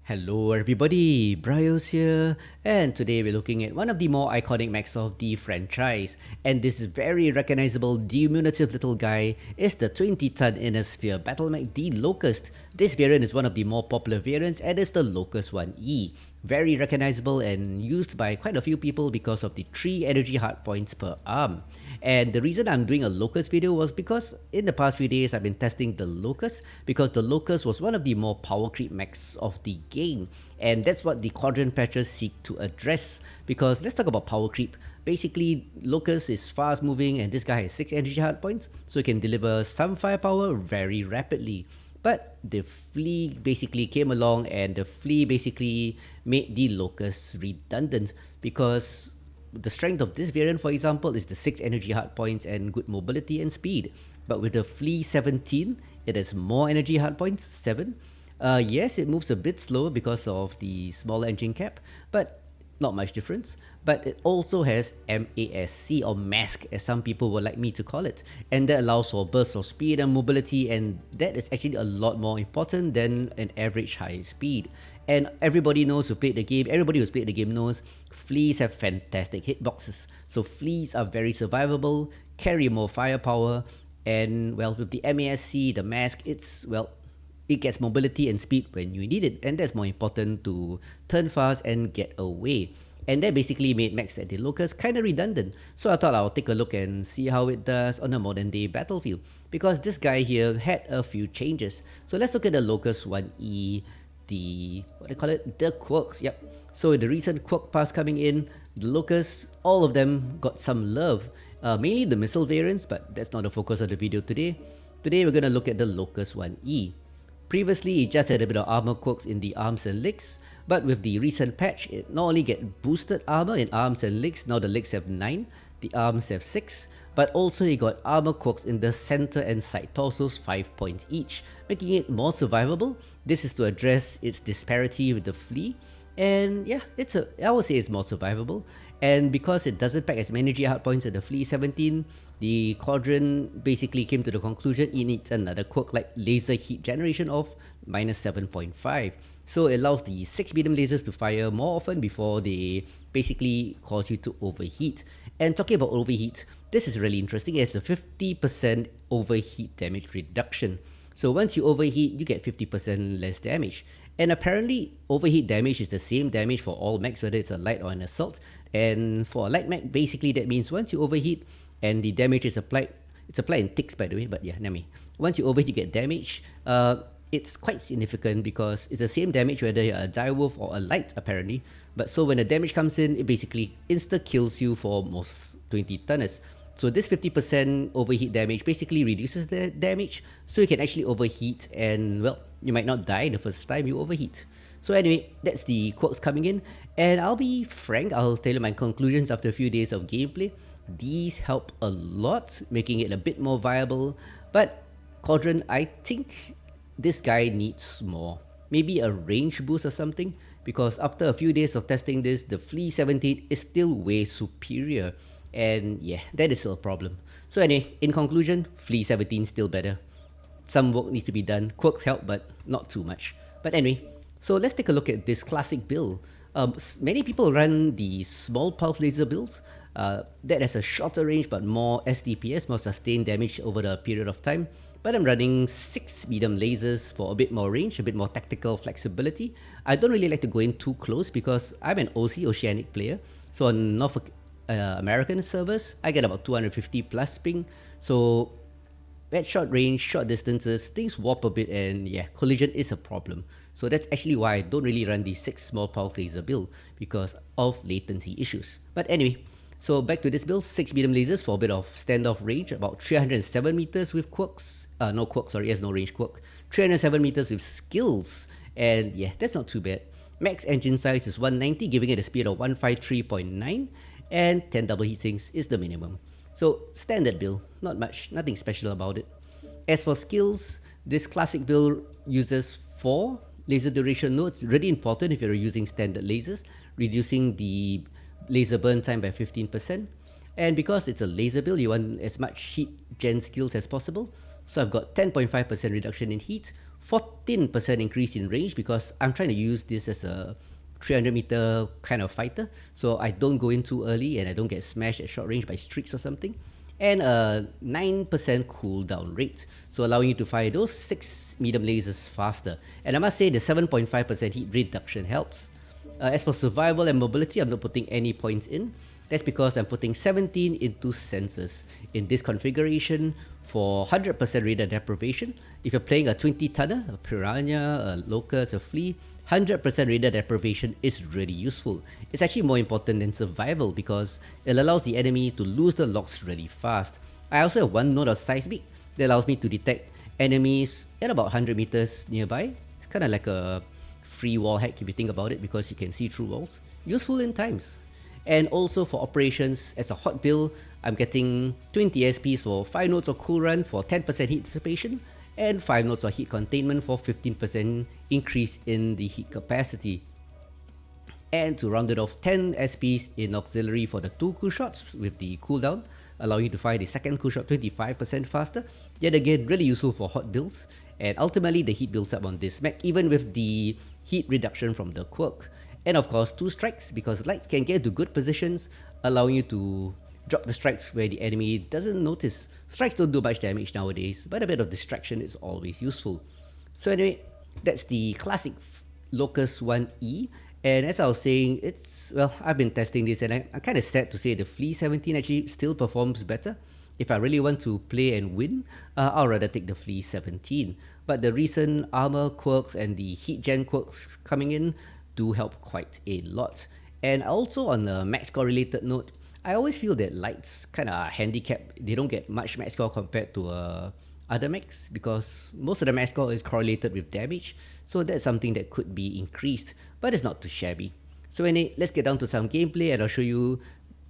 Hello everybody, BrioS here, and today we're looking at one of the more iconic mechs of the franchise, and this very recognizable diminutive little guy is the 20-ton inner sphere battle mech, the Locust. This variant is one of the more popular variants and is the Locust 1E. Very recognizable and used by quite a few people because of the 3 energy hard points per arm. And the reason I'm doing a Locust video was because in the past few days I've been testing the Locust because the Locust was one of the more power creep mechs of the game. And that's what the Cauldron patches seek to address. Because let's talk about power creep. Basically, Locust is fast moving and this guy has 6 energy hard points, so he can deliver some firepower very rapidly. But the Flea basically came along and the Flea basically made the Locust redundant because the strength of this variant, for example, is the 6 energy hard points and good mobility and speed. But with the Flea 17, it has more energy hard points, 7. Yes, it moves a bit slower because of the smaller engine cap, but not much difference. But it also has MASC, or mask as some people would like me to call it, and that allows for bursts of speed and mobility, and that is actually a lot more important than an average high speed. And everybody knows who played the game, everybody who's played the game knows Fleas have fantastic hitboxes. So Fleas are very survivable, carry more firepower, and well, with the MASC, the mask, it gets mobility and speed when you need it, and that's more important to turn fast and get away. And that basically made mechs like the Locust kinda redundant. So I thought I'll take a look and see how it does on a modern day battlefield. Because this guy here had a few changes. So let's look at the Locust 1E, what do they call it? The quirks, yep. So the recent quirk pass coming in, the Locusts, all of them got some love. Mainly the missile variants, but that's not the focus of the video today. Today we're gonna look at the Locust 1E. Previously, it just had a bit of armor quirks in the arms and legs, but with the recent patch, it not only get boosted armor in arms and legs, now the legs have 9, the arms have 6, but also it got armor quirks in the center and side torsos, 5 points each, making it more survivable. This is to address its disparity with the Flea, and yeah, I would say it's more survivable. And because it doesn't pack as many energy hard points as the Flea 17, the Cauldron basically came to the conclusion it needs another quirk like laser heat generation of minus 7.5. So it allows the 6 medium lasers to fire more often before they basically cause you to overheat. And talking about overheat, this is really interesting. It's a 50% overheat damage reduction. So once you overheat, you get 50% less damage. And apparently, overheat damage is the same damage for all mechs, whether it's a light or an assault. And for a light mech, basically that means once you overheat and the damage is applied, it's applied in ticks by the way, but yeah, Nami. Once you overheat, you get damage. It's quite significant because it's the same damage whether you're a direwolf or a light apparently. But so when the damage comes in, it basically insta kills you for most 20 tonners. So this 50% overheat damage basically reduces the damage, so you can actually overheat and well, you might not die the first time you overheat. So anyway, that's the quirks coming in, and I'll be frank, I'll tell you my conclusions after a few days of gameplay. These help a lot, making it a bit more viable, but Cauldron, I think this guy needs more. Maybe a range boost or something, because after a few days of testing this, the Flea 17 is still way superior. And yeah, that is still a problem. So anyway, in conclusion, Flea 17 still better. Some work needs to be done. Quirks help, but not too much. But anyway, so let's take a look at this classic build. Many people run the small pulse laser builds. That has a shorter range but more SDPS, more sustained damage over the period of time. But I'm running 6 medium lasers for a bit more range, a bit more tactical flexibility. I don't really like to go in too close because I'm an OC, Oceanic player. So on North American servers, I get about 250 plus ping. So at short range, short distances, things warp a bit and yeah, collision is a problem. So that's actually why I don't really run the 6 small pulse laser build because of latency issues. But anyway, so back to this build, 6 medium lasers for a bit of standoff range, about 307 meters with quirks. No quirk, sorry, yes, no range quirk. 307 meters with skills, and yeah, that's not too bad. Max engine size is 190, giving it a speed of 153.9, and 10 double heatsinks is the minimum. So standard build, not much, nothing special about it. As for skills, this classic build uses 4 laser duration nodes, really important if you're using standard lasers, reducing the laser burn time by 15%. And because it's a laser build, you want as much heat gen skills as possible. So I've got 10.5% reduction in heat, 14% increase in range because I'm trying to use this as a 300-meter kind of fighter, so I don't go in too early and I don't get smashed at short range by streaks or something. And a 9% cooldown rate, so allowing you to fire those 6 medium lasers faster. And I must say the 7.5% heat reduction helps. As for survival and mobility, I'm not putting any points in. That's because I'm putting 17 into sensors. In this configuration, for 100% radar deprivation, if you're playing a 20-tonner, a Piranha, a Locust, a Flea, 100% radar deprivation is really useful. It's actually more important than survival because it allows the enemy to lose the locks really fast. I also have one node of seismic that allows me to detect enemies at about 100 meters nearby. It's kind of like a free wall hack if you think about it, because you can see through walls. Useful in times. And also for operations, as a hot build, I'm getting 20 SPs for 5 nodes of cool run for 10% heat dissipation, and 5 nodes of heat containment for 15% increase in the heat capacity. And to round it off, 10 SPs in auxiliary for the 2 cool shots with the cooldown, allowing you to fire the second cool shot 25% faster. Yet again, really useful for hot builds. And ultimately, the heat builds up on this mech, even with the heat reduction from the quirk. And of course, 2 strikes, because lights can get to good positions, allowing you to drop the strikes where the enemy doesn't notice. Strikes don't do much damage nowadays, but a bit of distraction is always useful. So anyway, that's the classic Locust 1E. And as I was saying, well, I've been testing this and I'm kind of sad to say the Flea 17 actually still performs better. If I really want to play and win, I'll rather take the Flea 17. But the recent armor quirks and the heat gen quirks coming in do help quite a lot. And also on a max score related note, I always feel that lights kind of handicapped. They don't get much max score compared to other mechs because most of the max score is correlated with damage. So that's something that could be increased, but it's not too shabby. So anyway, let's get down to some gameplay and I'll show you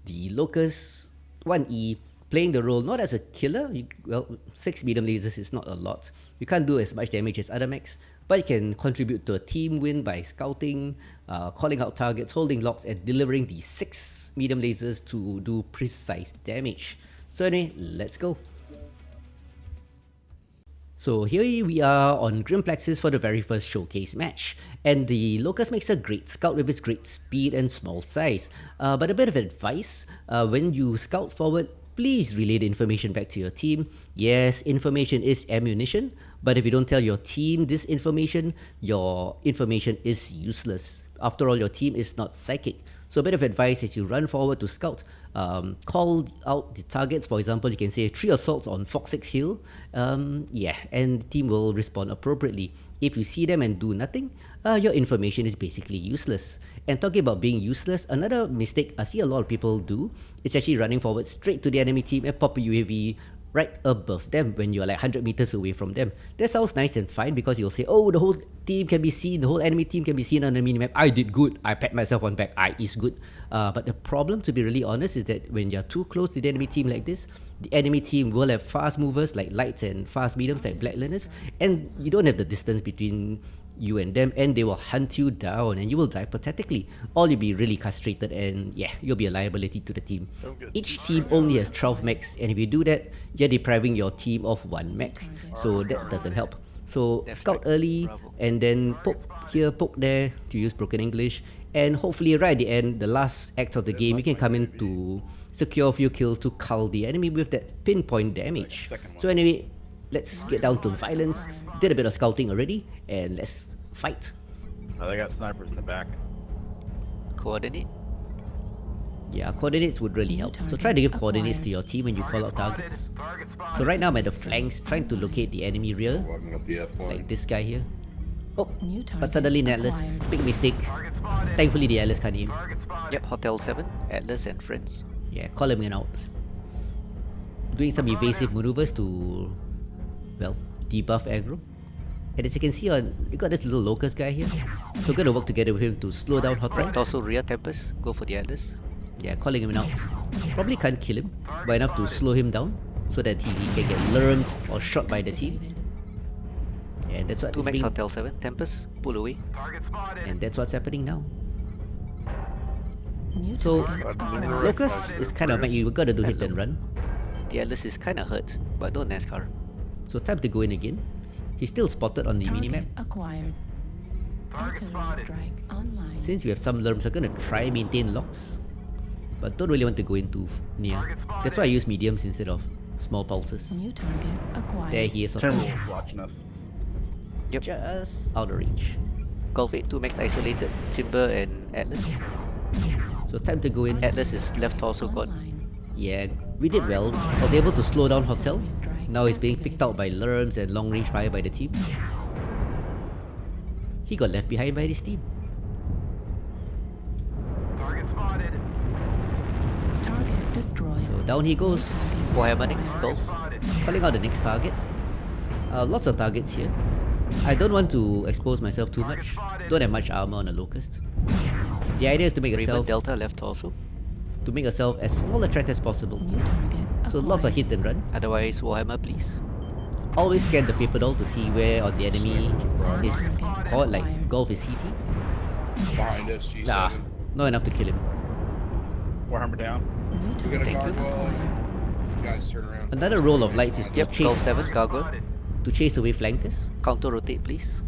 the Locust 1E playing the role not as a killer. Well, 6 medium lasers is not a lot. You can't do as much damage as other mechs, but it can contribute to a team win by scouting, calling out targets, holding locks, and delivering the 6 medium lasers to do precise damage. So anyway, let's go. So here we are on Grimplexus for the very first showcase match. And the Locust makes a great scout with its great speed and small size. But a bit of advice, when you scout forward, please relay the information back to your team. Yes, information is ammunition, but if you don't tell your team this information, your information is useless. After all, your team is not psychic. So a bit of advice as you run forward to scout, call out the targets. For example, you can say 3 assaults on Fox 6 Hill. And the team will respond appropriately. If you see them and do nothing, your information is basically useless. And talking about being useless, another mistake I see a lot of people do is actually running forward straight to the enemy team and pop a UAV right above them when you're like 100 meters away from them. That sounds nice and fine because you'll say, oh, the whole team can be seen, the whole enemy team can be seen on the minimap. I did good. I pat myself on back. I is good. But the problem, to be really honest, is that when you're too close to the enemy team like this, the enemy team will have fast movers like lights and fast mediums like black liners, and you don't have the distance between you and them, and they will hunt you down and you will die pathetically, or you'll be really castrated and you'll be a liability to the team. Each team only has 12 mechs, and if you do that, you're depriving your team of 1 mech, so that doesn't help. So scout early and then poke here, poke there, to use broken English, and hopefully right at the end, the last act of the game, you can come in to secure a few kills to cull the enemy with that pinpoint damage. So anyway, let's get down to violence. Did a bit of scouting already, and let's fight. Oh, they got snipers in the back. Coordinate? Yeah, coordinates would really help. So try to give coordinates to your team when you call out targets. So right now I'm at the flanks, trying to locate the enemy rear, like this guy here. Oh, but suddenly Atlas, big mistake. Thankfully the Atlas can't aim. Yep, Hotel 7, Atlas and friends. Yeah, call him out. Doing some evasive maneuvers to, well, debuff aggro. And as you can see, we got this little Locust guy here. So we're gonna work together with him to slow down Hotel. Also rear Tempest, go for the Atlas. Yeah, calling him out. Probably can't kill him, but enough to slow him down so that he can get learned or shot by the team. And that's what 2 mechs Hotel 7, Tempest, pull away. And that's what's happening now. So Locust is kind of like you gotta do hit and run. The Atlas is kinda hurt, but don't NASCAR. So time to go in again. He's still spotted on the minimap. Acquired. Artillery strike online. Since we have some lerms, I'm gonna try maintain locks, but don't really want to go in too near. That's why I use mediums instead of small pulses. New target acquired. There he is on Timberwolves watching us. Yep. just out of reach. Golf 8, 2 mechs isolated. Timber and Atlas. So time to go in. Atlas is left torso gone. Online. Yeah, we did well. I was able to slow down Hotel. Now he's being picked out by lerms and long range fire by the team. He got left behind by this team. Target spotted. Target destroyed. So down he goes, Warhammer next, Golf. calling out the next target. Lots of targets here. I don't want to expose myself too much. Don't have much armor on a Locust. The idea is to make Raven yourself Delta left torso. as small a threat as possible. New target So lots of acquired. hit and run. Otherwise, Warhammer, please. Always scan the paper doll to see where on the enemy is caught, like Golf is CT. Behind us, G7. Nah, not enough to kill him. Warhammer down. New We got target a Thank you. gargoyle. acquired. Guys, turn around. Another role of lights is to Yep, Golf chase 7, Gargoyle. away flankers. Counter rotate, please.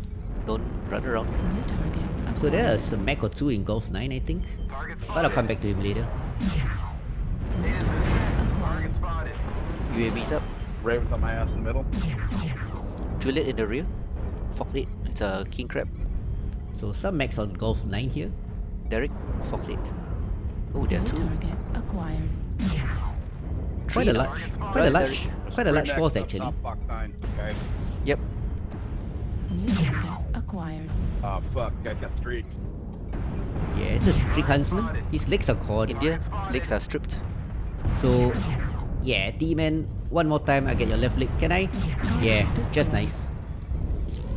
Don't run around. New target acquired. So there's a mech or two in Golf 9, I think. But I'll come back to him later. Acquired. UAV's up. Raven's on my ass in the middle. Juliet in the rear. Fox 8, it's a King Crab. So some mechs on Golf 9 here. Derek, Fox 8. Oh, there are New 2. target acquired. Quite a now. large, quite a Right, large, Derek. quite a large Next force up actually. top, Fox 9. Okay. Yep. New target acquired. Fuck. Guys got streaked. Yeah, it's a streak huntsman. His legs are caught. India, legs are stripped. So, yeah, D-man, one more time I get your left leg. Can I? Yeah, just nice.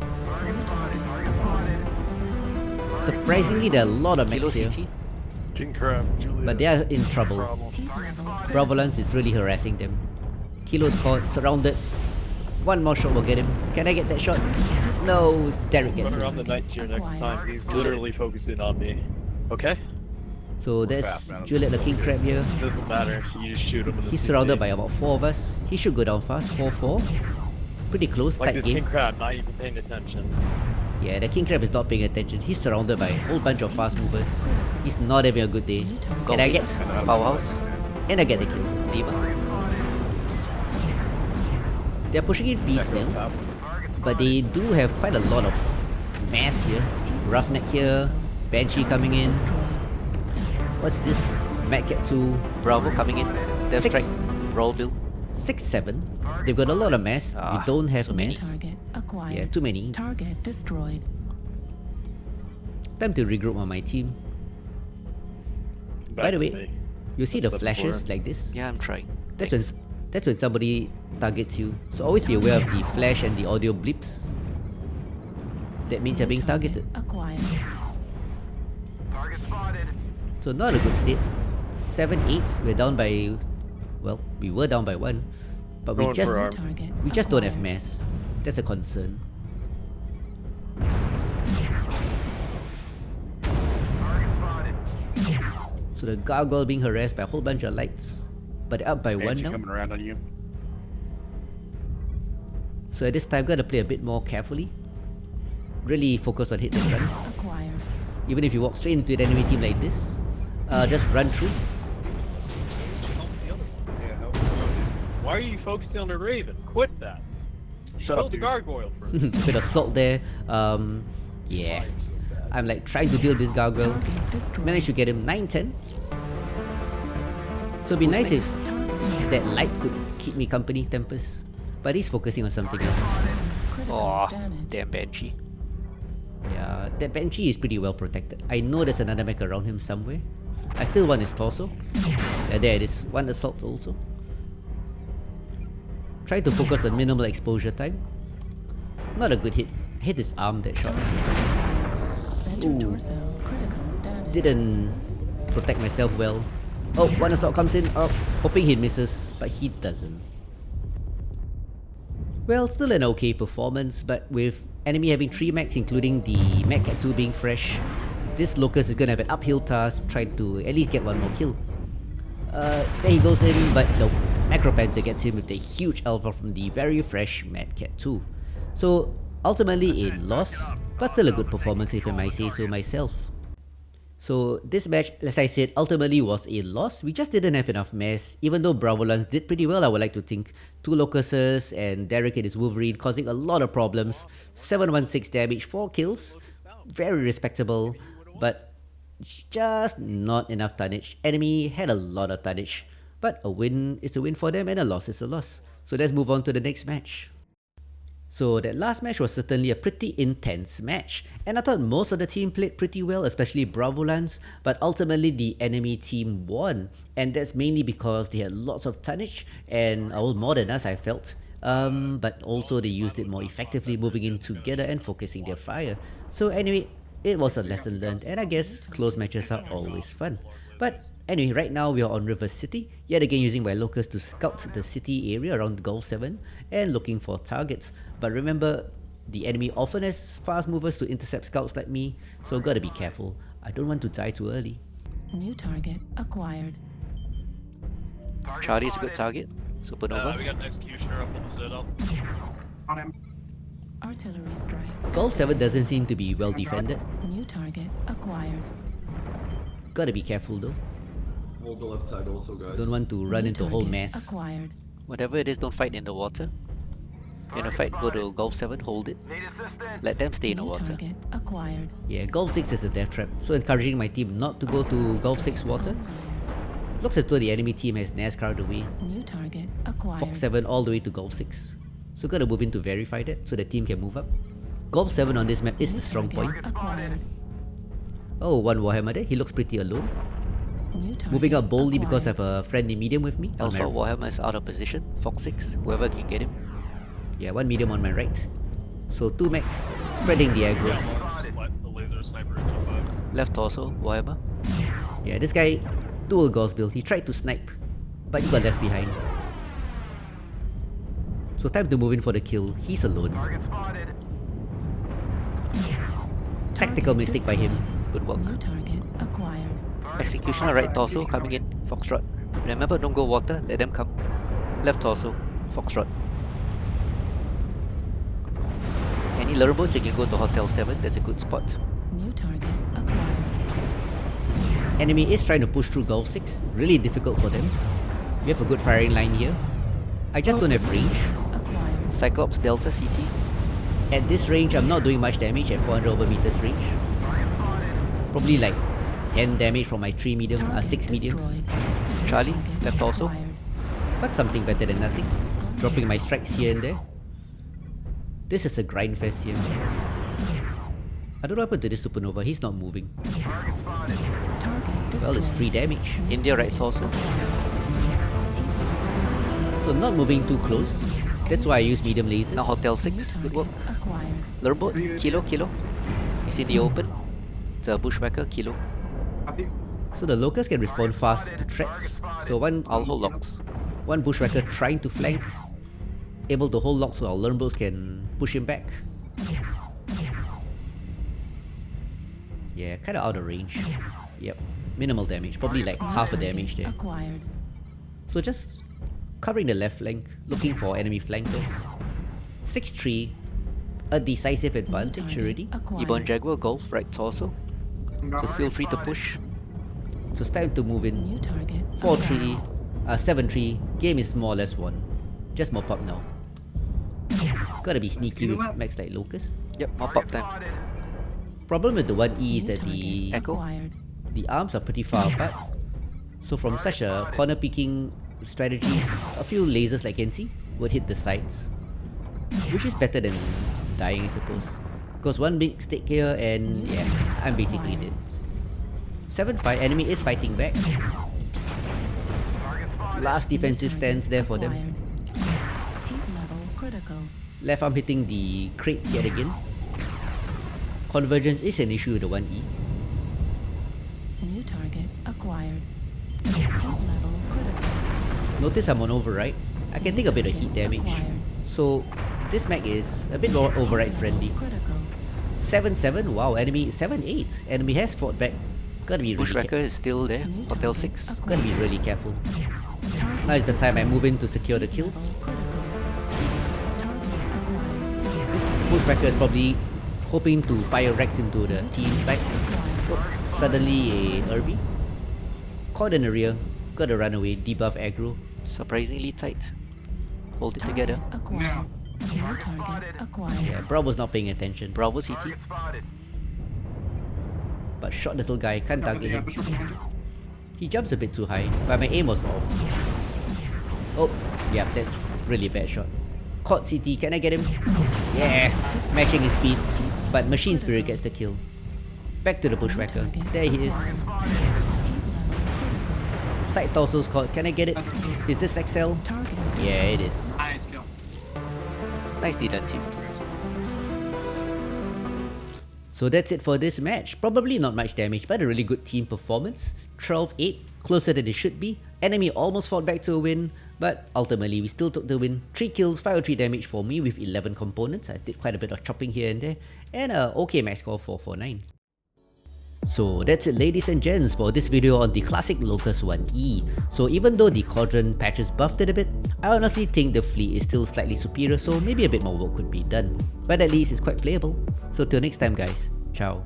New target acquired. Surprisingly, there are a lot of Kilo mechs here, CT. King Crab, Juliet. but they are in trouble. Heat level Bravolance is really harassing them. Kilo's caught, surrounded. One more shot will get him. Can I get that shot? No, Derek gets Run it. around the night here next Acquired. time. He's literally focusing on me. Okay? So Crap, there's man. Juliet the King Crab here. Doesn't matter. You just shoot him in the He's CT. surrounded by about 4 of us. He should go down fast, 4-4. Pretty close, Like tight this game. king crab, not even paying attention. Yeah, the King Crab is not paying attention. He's surrounded by a whole bunch of fast movers. He's not having a good day. Golf And I 8, get Powerhouse. and I get the kill. Lima. They're pushing in piecemeal, Top. but they do have quite a lot of mass here. Roughneck here, Banshee coming in. destroyed. What's this? Madcat 2, Bravo coming in. Death 6. Strike. Roll build. 6-7. They've got a lot of mass. We Ah, don't have so many. mass. Target acquired. Yeah, too many. Target destroyed. Time to regroup on my team. By Back the to way, me. you see the That's flashes before. like this? Yeah, I'm trying. That's when somebody targets you. So always be aware of the flash and the audio blips. That means you're New being targeted. Acquired. So not a good state. 7-8. We're down by, well, we were down by 1, but we Going just for our- Target don't have acquired. mass. That's a concern. So the gargoyle being harassed by a whole bunch of lights, but they're up by 1 Banshee now. coming around on you. So at this time, gotta play a bit more carefully. Really focus on hit and run. Acquired. Even if you walk straight into an enemy team like this, just run through. Yeah, no. Why are you focusing on the Raven? Quit that. Shut Kill up, the dude. gargoyle first. Bit of salt there. Yeah. I'm like trying to deal this gargoyle. Target destroyed. Managed to get him 9-10. So it'd be nice if that light could keep me company, Tempest. But he's focusing on something else. Critical Oh, damage. damn Banshee. Yeah, that Banshee is pretty well protected. I know there's another mech around him somewhere. I still want his torso. Yeah, there it is. One assault also. Try to focus on minimal exposure time. Not a good hit. Hit his arm, that shot. Center Ooh. torso. Critical damage. Didn't protect myself well. Oh, one assault comes in. Oh, hoping he misses, but he doesn't. Well, still an okay performance, but with enemy having 3 mechs, including the mech at 2 being fresh, this Locust is gonna have an uphill task trying to at least get one more kill. There he goes in, but no. Macropanther gets him with a huge alpha from the very fresh Mad Cat 2. So Ultimately a loss, but still a good performance if I might say so myself. So this match, as I said, ultimately was a loss. We just didn't have enough mess. Even though Bravolans did pretty well, I would like to think. 2 Locusts and Derek and his Wolverine causing a lot of problems. 716 damage, 4 kills. Very respectable, but just not enough tonnage. Enemy had a lot of tonnage. But a win is a win for them and a loss is a loss. So let's move on to the next match. So that last match was certainly a pretty intense match, and I thought most of the team played pretty well, especially Bravolans, but ultimately the enemy team won, and that's mainly because they had lots of tonnage, and more than us I felt, but also they used it more effectively, moving in together and focusing their fire. So anyway, it was a lesson learned, and I guess close matches are always fun. But anyway, right now we are on River City, yet again using my Locust to scout the city area around Gulf 7 and looking for targets. But remember, the enemy often has fast movers to intercept scouts like me, so gotta be careful. I don't want to die too early. New target acquired. Charlie is a good target. We Supernova. got an executioner up on the citadel. Artillery strike. Gulf 7 doesn't seem to be well defended. New target acquired. Gotta be careful though. Hold the left side also, guys. Don't want to run New into a whole target mess. Acquired. Whatever it is, don't fight in the water. In a fight, go to Gulf 7, hold it. Let them stay in the New water. target acquired. Yeah, Gulf 6 is a death trap, so encouraging my team not to go to Gulf 6 water. Online. Looks as though the enemy team has NASCAR'd away. New target acquired. Fox 7 all the way to Gulf 6. So gotta move in to verify that so the team can move up. Gulf 7 on this map is the strong point. Acquired. Oh, one Warhammer there, he looks pretty alone. New target Moving up boldly because I acquired. have a friendly medium with me. Alpha my- Warhammer is out of position. Fox 6, whoever can get him. Yeah, one medium on my right. So 2 mechs spreading the aggro. The laser sniper is up. Left torso, Warhammer. Yeah, this guy, dual Gauss build. He tried to snipe, but he got left behind. So time to move in for the kill. He's alone. Tactical Target mistake by him. Good work. New target acquired. Executioner right torso coming in. Foxtrot. Remember, don't go water, let them come. Left torso, Foxtrot. Any lure boats, you can go to Hotel 7, that's a good spot. New target acquired. Enemy is trying to push through Gulf 6. Really difficult for them. We have a good firing line here. I just don't have range. Acquired. Cyclops Delta CT. At this range, I'm not doing much damage at 400 over meters range. Probably like 10 damage from my 3 medium, Target 6 mediums. destroyed. Charlie, Target left torso. acquired. But something better than nothing. Dropping my strikes here and there. This is a grind fest here. I don't know what happened to this Supernova, he's not moving. Target Well, it's destroyed. free damage. India right torso. So not moving too close. That's why I use medium lasers. Now Hotel New 6, good work. target acquired. Lure boat, Kilo. It's in the open. It's a bushwhacker, Kilo. So the Locust can respond fast to threats. So one I'll hold locks. bushwhacker trying to flank, able to hold lock so our Lurnboats can push him back. Yeah, kinda out of range. Yep, minimal damage, probably like half a damage there. Acquired. So just covering the left flank, looking for enemy flankers. 6-3, a decisive advantage New target already. acquired. Ebon Jaguar, Golf, right torso. So still free to push. So it's time to move in. New target 4-3, 7-3, game is more or less won. Just mop up now. Gotta be sneaky with mechs like Locust. Yep, mop up time. Problem with the 1E is New that the Echo? acquired. the arms are pretty far apart. So from such a corner picking strategy, a few lasers like you can see would hit the sides. Which is better than dying, I suppose. Because one big stick here and yeah, I'm basically dead. 7-5, enemy is fighting back. Last defensive stance there for them. Acquired. Heat level critical. Left arm hitting the crates yet again. Convergence is an issue with the 1E. New target acquired. Heat level critical. Notice I'm on override. I can take a bit of heat damage. So this mech is a bit more override friendly. Critical. 7-7, wow, enemy 7-8. Enemy has fought back. Gotta be really Bushwhacker is still there. New Hotel target 6. gotta be really careful. Target Now is the time I move in to secure the heat kills. level critical. Target acquired. This Bushwhacker is probably hoping to fire Rex into the team side. Oh, suddenly a Irby. Caught in the rear. Gotta run away. Debuff aggro. Surprisingly tight. Hold it together. Acquired. New target acquired. Yeah, Bravo's not paying attention. Bravo CT. But short little guy, can't target him. He jumps a bit too high, but my aim was off. Oh, yeah, that's really a bad shot. Caught CT, can I get him? Yeah, matching his speed. But Machine Spirit gets the kill. Back to the Bushwhacker. There he is. 8 level critical. Side torso's caught, can I get it? Is this XL? Target Yeah, it is. Nicely done, team. So that's it for this match. Probably not much damage, but a really good team performance. 12-8, closer than it should be. Enemy almost fought back to a win, but ultimately we still took the win. 3 kills, 503 damage for me with 11 components. I did quite a bit of chopping here and there. And a okay max score 449. So that's it, ladies and gents, for this video on the classic Locust 1E. So even though the Cauldron patches buffed it a bit, I honestly think the Flea is still slightly superior, so maybe a bit more work could be done. But at least it's quite playable. So till next time guys, ciao.